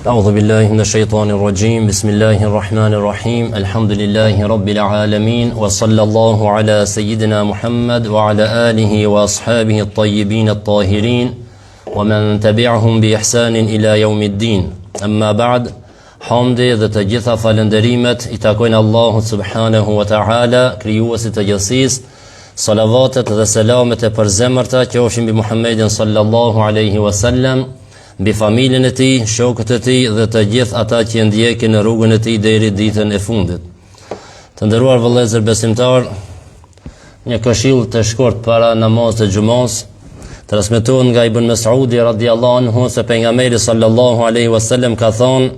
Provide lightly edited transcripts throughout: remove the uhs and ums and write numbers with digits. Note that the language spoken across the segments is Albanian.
أعوذ بالله من الشيطان الرجيم بسم الله الرحمن الرحيم الحمد لله رب العالمين وصلى الله على سيدنا محمد وعلى آله وأصحابه الطيبين الطاهرين ومن تبعهم بإحسان إلى يوم الدين أما بعد Hamdi dhe të gjitha falënderimet I takojnë Allahut subhanahu wa ta'ala, krijuesit të gjithësisë. Salavatet dhe selamet e përzemërta qofshin mbi Muhammedin sallallahu alaihi wasallam, mbi familjen e tij, shokët e tij dhe të gjithë ata që ndjekin në rrugën e tij deri ditën e fundit. Të nderuar vëllezër besimtar, një këshill të shkurt para namazit të xumës, transmetohet nga Ibn Mas'udi radhiyallahu anhu se pejgamberi sallallahu alaihi wasallam ka thonë: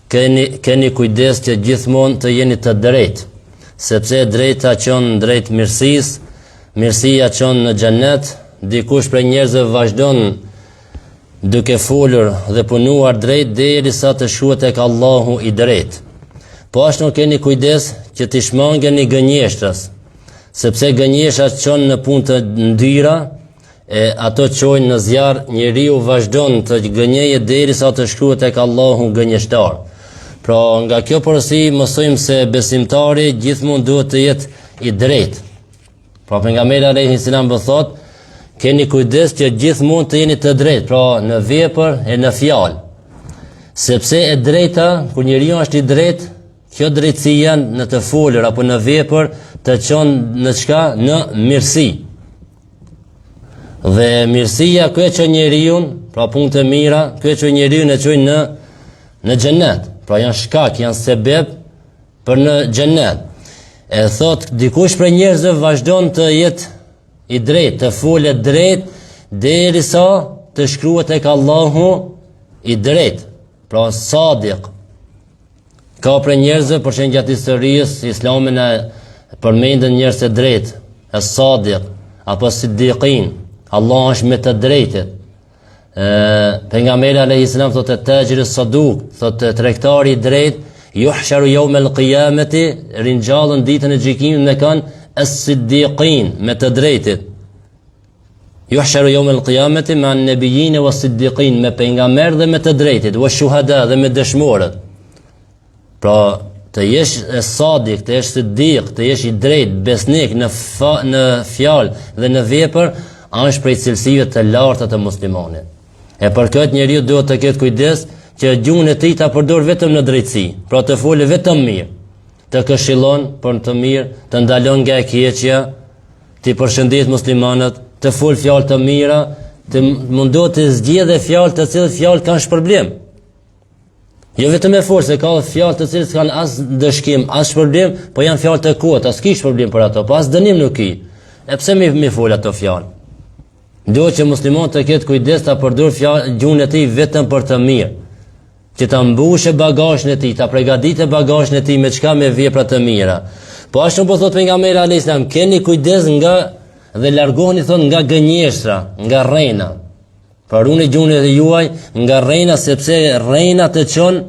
Keni kujdes që gjithmonë të jeni të drejtë, sepse drejta çon drejt mirësisë, mirësia çon në xhenet. Dikush prej njerëzve vazhdon duke folur dhe punuar drejt derisa të shkuet tek Allahu I drejt. Po ashtu keni kujdes që t'i shmangeni gënjeshtrës, sepse gënjeshtrat çon në punë të ndyra, e ato çojnë në zjarr. Njeriu vazhdon të gënjejë derisa të shkuet tek Allahu gënjeshtar. Pra nga kjo porosi mësojmë se besimtari gjithmonë duhet të jetë I drejtë. Pra pejgamberi alayhi salam thotë: keni kujdes që gjithmonë të jeni të drejtë, pra në vepër e në fjalë. Sepse e drejta, kur njeriu është I drejtë, kjo drejtësia në të folur apo në vepër të çon në çka? Në mirësi. Dhe mirësia kjo e çon njeriu, pra punë të mira, kjo e çon njeriu e çojnë në xhenet. Pra janë shkak, janë sebeb për në xhenet. E thot dikush prej njerëzve vazhdon të jetë I drejtë, të folet drejt derisa të shkruhet tek Allahu I drejtë. Pra sadiq. Ka prej njerëzve për shembull gjatë historisë Islami na përmendën njerëz të drejtë, e sadiq apo siddiqin. Allah është me të drejtë. Pejgamberi alayhi salam thotë tajiri saduq, thotë tregtari I drejt, yuhsharu yawm al-qiyamati, rinjallën ditën e gjykimit me kan as-siddiqin, me të drejtit. Yuhsharu yawm al-qiyamati ma an-nabiyyin was-siddiqin, me pejgamber dhe me të drejtit, wa shuhada dhe me dëshmorët. Pra të jesh sadiq, të jesh siddiq, të jesh I drejt, besnik në fjalë dhe në vepër, është prej cilësive të larta të muslimanit. E për këtë njeriu duhet të ketë kujdes që gjuhën e tij ta përdor vetëm në drejtësi, pra të folë vetëm mirë, të këshillon për të mirë, të ndalon nga e keqja, të përshëndet muslimanët, të fol fjalë të mira, të mundohet të zgjedhë fjalë të cilat fjalë kanë shpërblim. Jo vetëm e folë, se ka fjalë të cilat kanë as dëshkim, as shpërblim, po janë fjalë të kota, s'ki shpërblim për ato, po as dënim nuk ki. E pse mi fol ato fjalë? Duhet që musliman të ketë kujdes ta përdor gjuhën e tij vetëm për të mirë, që ta mbushë bagazhin e tij, ta përgatitë bagazhin e tij me çka, me vepra të mira. Po ashtu po thot pejgamberi alayhis salam, keni kujdes dhe largohuni nga gënjeshtra, nga rrena. Paruni gjuhën e juaj nga rrena, sepse rrena të çon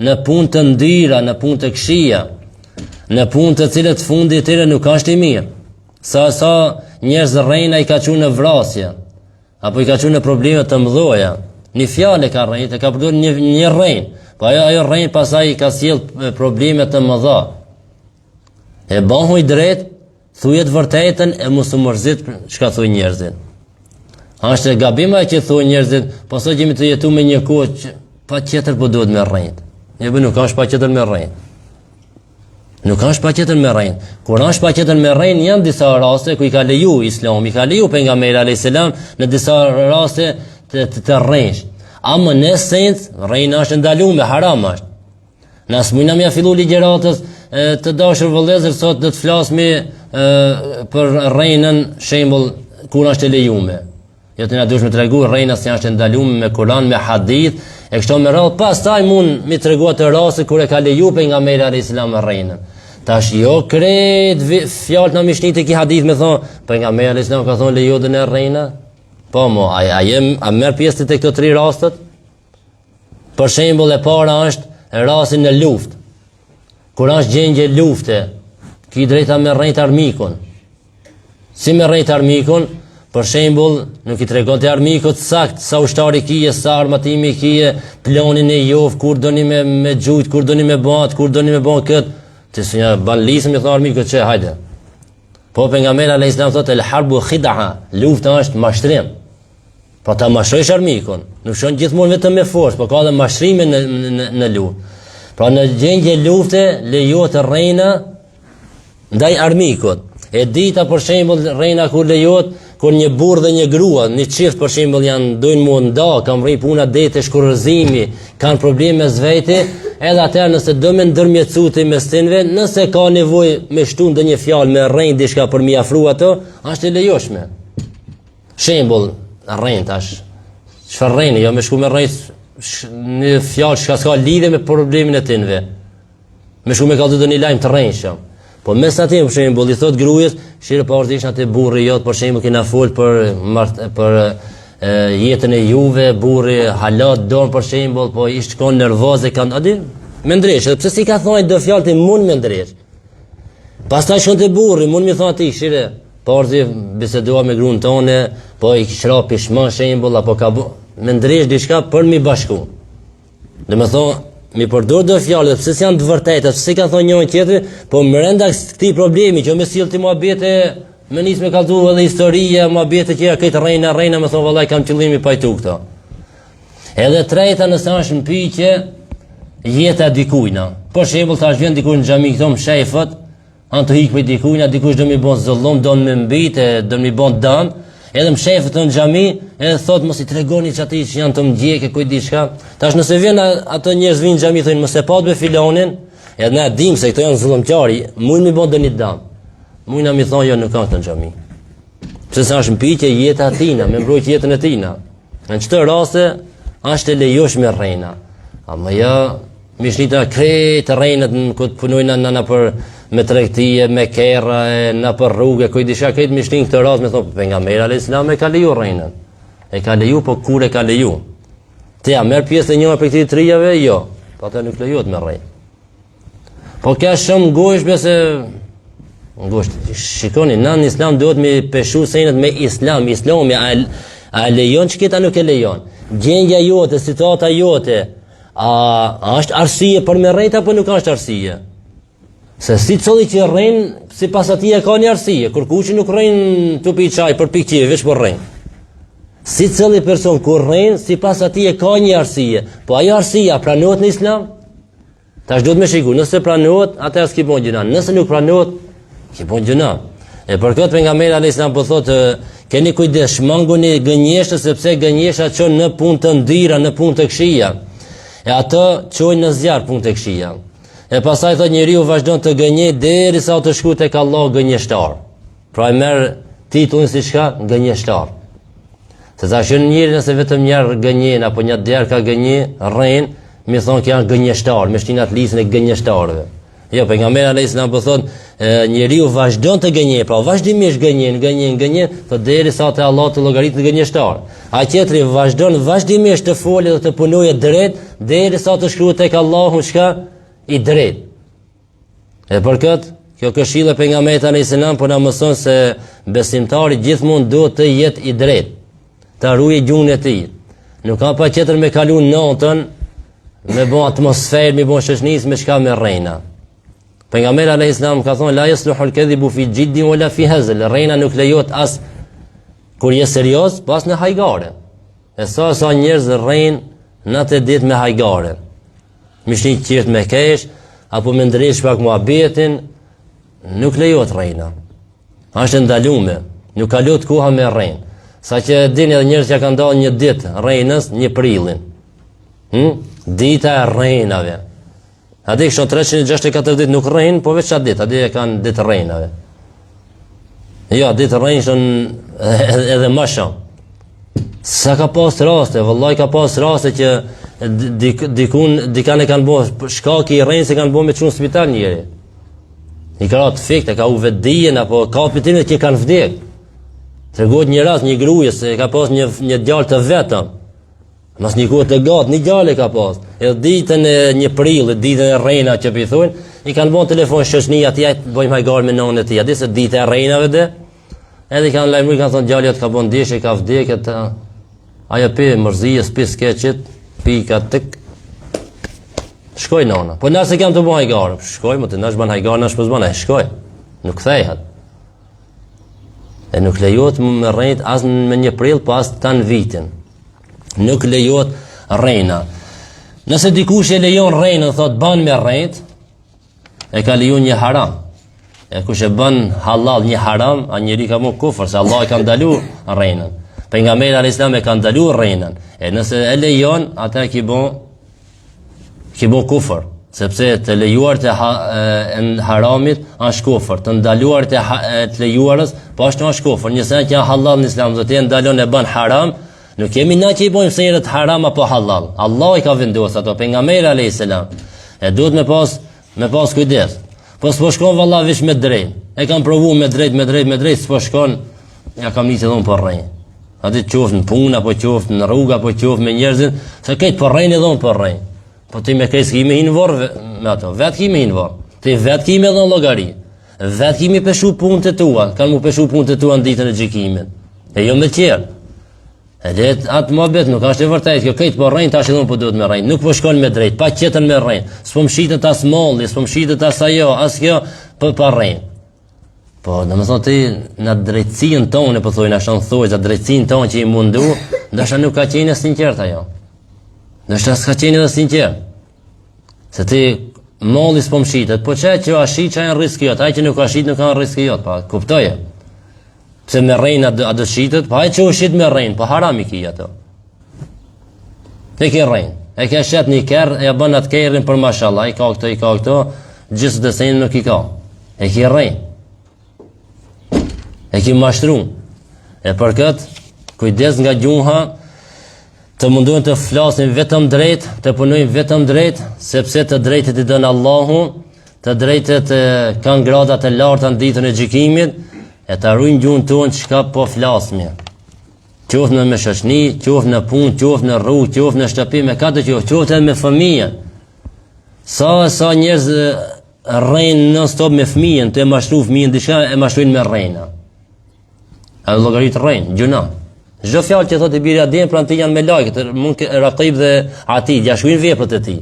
në punë të ndyra, në punë të këqija, në punë të cilët fundi I tyre nuk është I mirë. Sa njerëz rrena I ka çuar në vrasje, apo I ka çuar në probleme të mëdha. Një fjalë ka rrejt, ka përdorur një rrejn, po ajo rrejn pasaj ka sjell probleme të mëdha. E bëhu I drejt, thujet vërtetën e mos u mërzit çka thuj njerëzit. Është gabim ai që thuj njerëzit, po sa jemi të jetu me një kohë që patjetër po duhet me rrejt. Ne nuk ka patjetër me rrejt. Nuk është patjetër me rrejn. Kur është patjetër me rrejn, janë disa raste ku I ka leju Islami, I ka leju pejgamberi alayhis salam në disa raste të rrejsh. Ama në esencë rrejna është ndaluar, haram është. Na smujna mja fillu ligjëratës të dashur vëllezër, sot do të flasmi për rrejnën, shembull kur është e lejuar. Jo të na duhet të tregu rrejna se është ndaluar me Kur'an, me hadith, e kështu me radhë. Pastaj mund mi tregu atë raste kur e ka leju pejgamberi alayhis salam rrejnën. Tash jo kret fjalët në mishnit e ki hadith me thonë, pejgamberi alayhis salam ka thonë lejodën e rrejna. Po mo, a merr pjesë të këto 3 rastet? Për shembull e para është rasti në luftë. Kur është gjendje lufte, ki drejta me rrejt armikun. Si me rrejt armikun? për shembull, nuk i tregon te armikut sakt sa ushtari kije, sa armatimi kije, planin e jov, kur doni me gjujt, kur doni me bat, kur doni me bën kët. Ti s'ja ban lisëm i thon armikut çe, hajde. Po pejgamberi alayhis salam thotë el harbu khid'a, lufta është mashtrim. Po ta mashtrojsh armikun, nuk shon gjithmonë vetëm me forcë, po ka edhe mashtrime në luftë. Pra në gjendje lufte lejohet rrejna ndaj armikut. E dita për shembull rrejna kur lejohet kur një burr dhe një grua, një çift për shembull dojnë mu nda, kanë rri puna dete, shkurrëzimi, kanë probleme zveti, edhe atëherë nëse do me ndërmjetësuti mes tinve, nëse ka nevojë me shtu ndonjë fjalë me rrejn diçka për mi afru ato, është e lejoshme. Shembull, rrejn tash. Çfarë rrejni, jo me shku me rrejn një fjalë që s'ka lidhje me problemin e tinve. Me shku me kallë një lajm të rrejnshëm. Po mes aty për shembull i thot gruas, shire pa ordish atë burri jot për shembull kena fol për jetën e juve, burri halat dorë për shembull, po i shkon nervoze kanë aty me ndresh, edhe pse si ka thonë do fjalë ti mund me ndresh. Pastaj shkon te burri, mund mi thon aty, shire, pa ordi bisedua me gruan tonë, po i kishra pishman shembull apo ka me ndresh diçka për mi bashku. Domethënë mi përdor do fjalë, pse janë të vërteta, pse kanë thonë njëri tjetri, po brenda këtij problemi që më sill ti muhabete, më nis me kallzu edhe historia, muhabete që këtë rrejna më thon vallai kam qëllimi pajtu këto. Edhe treta nëse është në pyetje jeta dikujna. Për shembull tash vjen dikujt në xhami këto shefët, anë të hiq me dikujna, dikush do më bën zullum, do më mbitë, do më bën dëm. Edhe më shefët në xhami, edhe thot mos i tregoni çati që janë të mdjekë kujt diçka. Tash nëse vjen ato njerëz vinë në xhami thonë mos e pat me filonin, edhe na dim se këto janë zullumqari, mund mi bën doni dëm. Mund na mi thonë jo nuk ka të në xhami. Pse sa është mpiqje jeta e tina, me mbrojtje jetën e tina. Në çdo raste është e lejoshme rrejna. Ama ja mishnita krejt rrejnët ku punojnë na për me tregtie, me kerra, na për rrugë, kujt disha këtë mishtin këtë rast me thonë pejgamberi alayhis salam e ka leju rrejnën. E ka leju, po kur e ka leju? Ti a merr pjesë e njëra për këtij trijave? Jo. Po atë nuk lejohet me rrejnë. Po ka shumë ngushtë se ngushtë. Shikoni, në islam duhet me peshu senet me islam. Islami a lejon çka nuk e lejon. Gjendja jote, situata jote, a është arsye për me rrejt apo nuk është arsye? Se si cili që rrejnë, si pas ati e ka një arsye, kur kuqi nuk rrejnë të pi qaj për pikqive, veç për rrejnë. Si cili person kur rrejnë, si pas ati e ka një arsye, po ajo arsye pranohet në islam? Tash duhet me shiku, nëse pranohet, atëherë s'ki bon gjuna, nëse nuk pranohet, ki bon gjuna. E për këtë pejgamberi alayhis salam po thotë, keni kujdes, shmanguni gënjeshtën, sepse gënjeshtra çon në punë të ndira, në punë të këqija. E ato çojnë në zjarr punë të këqija. E pasaj thot njeriu vazhdon të gënjej derisa të shkojë tek Allah gënjeshtar. Pra e merr titullin si çka gënjeshtar. Se tash njëri nëse vetëm një herë gënjen apo një derë ka gënjej rrein, mi thon që janë gënjeshtar, me shtinat listën e gënjeshtarëve. Jo, pejgamberi alayhis salam po thon njeriu vazhdon të gënjej, pra vazhdimisht gënjen, thot derisa te Allah të llogaritet gënjeshtar. A tjetri vazhdon vazhdimisht të folë dhe të punojë drejt derisa të shkruhet tek Allahu çka i drejt. E për këtë, kjo këshilla e pejgamberit alayhis salam po na mëson se besimtari gjithmonë duhet të jetë i drejt, ta ruajë gjuhën e tij. Nuk ka pa tjetër me kalu natën, me bën atmosferë, me bën shoqënisë me çka me rrejna. Pejgamberi alayhis salam ka thonë la yasluhu al-kadhibu fi jiddi wala fi hazl. Rrejna nuk lejohet as kur je serioz, pas në hajgare. E sa njerëz rrejn në atë ditë me hajgare. Mishni qirt me kesh, apo me ndresh pak muhabetin, nuk lejohet rrejna. Është ndalume, nuk ka lot koha me rrejn. Sa që dini edhe njerëz që kanë dalë një ditë rrejnës, një prillin. Dita e rrejnave. A di kështu 364 ditë nuk rrejn, po veç atë ditë, a di e kanë ditë rrejnave. Jo, ditë rrejnshën edhe më shumë. Sa ka pas raste, vëllai ka pas raste që dikan e kanë bërë shkaki i rrejnë se kanë bërë me çun spital njëri. I ka ratë fikte, ka u vetdijen apo ka pëtimet që kanë vdek. Tregohet një rast një gruaje se ka pas një djalë të vetëm. Mas një kohë të gatë, një djalë ka pas. Edhe ditën e një prilli, ditën e rrejna që pithojnë, i kanë bërë telefon shoqënia atij, bëjmë hajgar me nonën e tij. A di se dita e rrejnave dhe Edhe kanë lajmëruar, kanë thonë djalë ka bën ndeshje, ka vdekë atë. Ajo pe mërzije, spi skeçit, pika tek. Shkoj nona. Po nëse kam të bëj hajgar, shkoj, më të nash ban hajgar, nash mos ban, shkoj. Nuk kthehet. E nuk lejohet me rrejt as me 1 prill, po as tan vitin. Nuk lejohet rrejna. Nëse dikush e lejon rrejnën, thot ban me rrejt, e ka lejuar një haram. E kush e bën halal një haram, a njeri ka më kufër, se Allah e ka ndaluar rrejnën. Pejgamberi alayhis salam e ka ndaluar rrejnën. E nëse e lejon, ata ki bën kufër, sepse të lejuar të haramit është kufër, të ndaluar të lejuarës po është kufër. Nëse janë halal në Islam, do të ndalon e bën haram, nuk kemi na që i bojmë se të haram apo halal. Allah i ka vendosur ato, pejgamberi alayhis salam. E duhet me pas kujdes. Po s'po shkon valla veç me drejt. E kam provuar me drejt, s'po shkon, ja kam nisë dhon për rrejnë. Atë qoftë në punë apo qoftë në rrugë apo qoftë me njerëzit, se këtë për rrejnë dhon për rrejnë. Po ti me këtë kime hinë vorë me ato, vetë kime hinë vorë. Ti vetë kime dhon llogari. Vetë kime peshu punët e tua, kanë mu peshu punët e tua në ditën e gjykimit. E jo me tjerë. E det atë mohabet nuk është e vërtetë, kjo këtë po rrejnë tash dhon po duhet me rrejnë. Nuk po shkon me drejt, pa qetën me rrejnë. S'po mshitet as molli, s'po mshitet as ajo, as kjo pa rrejnë. Po, domethënë ti në drejtsinë tonë, po thojnë ashtu thoj, në drejtsinë tonë që i mundu, ndoshta nuk ka qenë sinqert ajo. Ndoshta s'ka qenë edhe sinqert. Se ti molli s'po mshitet, po çaj që ashi çaj në riskijot, ai që nuk ka shit nuk ka riskijot, pa kuptoje. Pse me rrejnë a do shitet, pa ai që u shit me rrejnë, po haram i ki ato. Te ke rrejnë, e ke shet një kerr, e bën atë kerrin për mashallah, i ka këto, gjithë desenin nuk i ka. E ke rrejnë. E ki mashtru. E për këtë, kujdes nga gjuha, të munduhen të flasin vetëm drejt, të punojnë vetëm drejt, sepse të drejtet i dënë Allahu, të drejtet kanë gradat e larta në ditën e gjykimit, e të arrujnë gjuhën tonë çka po flasmi. Qoftë në me shoqni, qoftë në punë, qoftë në rrugë, qoftë në shtëpi, me ka të qoftë edhe me fëmijën. Sa njerëz rrejnë non stop me fëmijën, të e mashtru fëmijën diçka, e mashtrujnë me rrejna. A llogarit rrejnë, gjuna. Çdo fjalë që thotë i biri Adem pranë ti janë me lajket, mund Raqib dhe Atid, ja shkruajnë veprat e tij.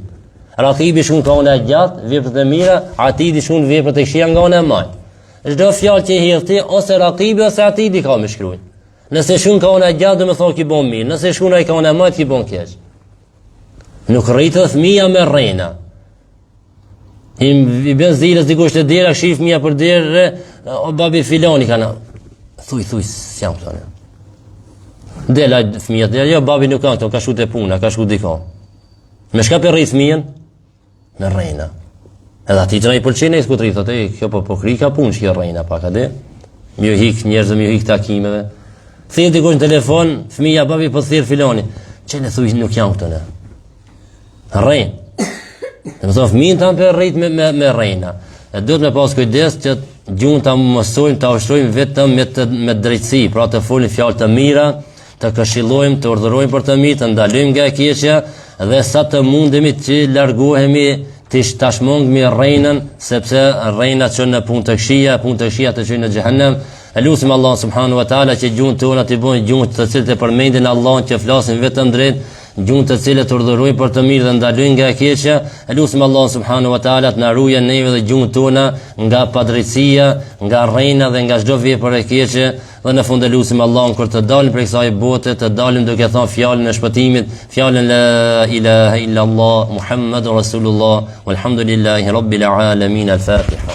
Raqibi shkon ka ona gjatë, veprat e mira, Atidi shkon veprat e këqija nga ona e majt. Çdo fjalë që i hedh ti, ose Raqibi ose Atidi ka më shkruajnë. Nëse shkon ka ona gjatë, do të thonë ki bën mirë, nëse shkon ai ka ona e majt, ki bën keq. Nuk rritet fëmia me rrejna. I bën zilës dikush te dera, shih fëmia për derë, o babi filani kana. Thuj, s'jam këto. Dela fëmijët, jo babi nuk ka këto, ka shku te puna, ka shku diko. Me shka për rrit fëmijën? Me rrejna. Edhe ati që na i pëlqen e i s'ku të rrit, kjo po kri ka punë që kjo rrejna pak, ade? Mjë hik njerëzë, mjë hik takimeve. Thirë dikush në telefon, fëmija babi po thirë filoni. Qene thuj nuk jam këto ne. Rrejnë. Dhe më thonë fëmijën ta për rrit me rrejna. E duhet me pas kujdes që gjuhën ta mësojmë, ta ushtrojmë vetëm me drejtësi, pra të folin fjalë të mira, të këshillojmë, të urdhërojmë për të mirë, të ndalojmë nga e keqja dhe sa të mundemi të largohemi të tashmongmi rrejnën, sepse rrejna që në punë të këqija të çojnë në xhehenem. Elusim Allah subhanahu wa taala që gjuhën tona të bëjnë gjuhë të cilët e përmendin Allahun, që flasin vetëm drejt, gjuhën të cilët urdhërojnë për të mirë dhe ndalojnë nga e keqja. Elusim Allah subhanahu wa taala të na ruajë neve dhe gjuhën tona nga padrejtësia, nga rrejna dhe nga çdo vepër e keqe. Dhe në fund elusim Allahun kur të dalim prej kësaj bote, të dalim duke thënë fjalën e shpëtimit, fjalën la ilaha illa Allah Muhammadur Rasulullah walhamdulillahi rabbil alamin. Al-Fatiha.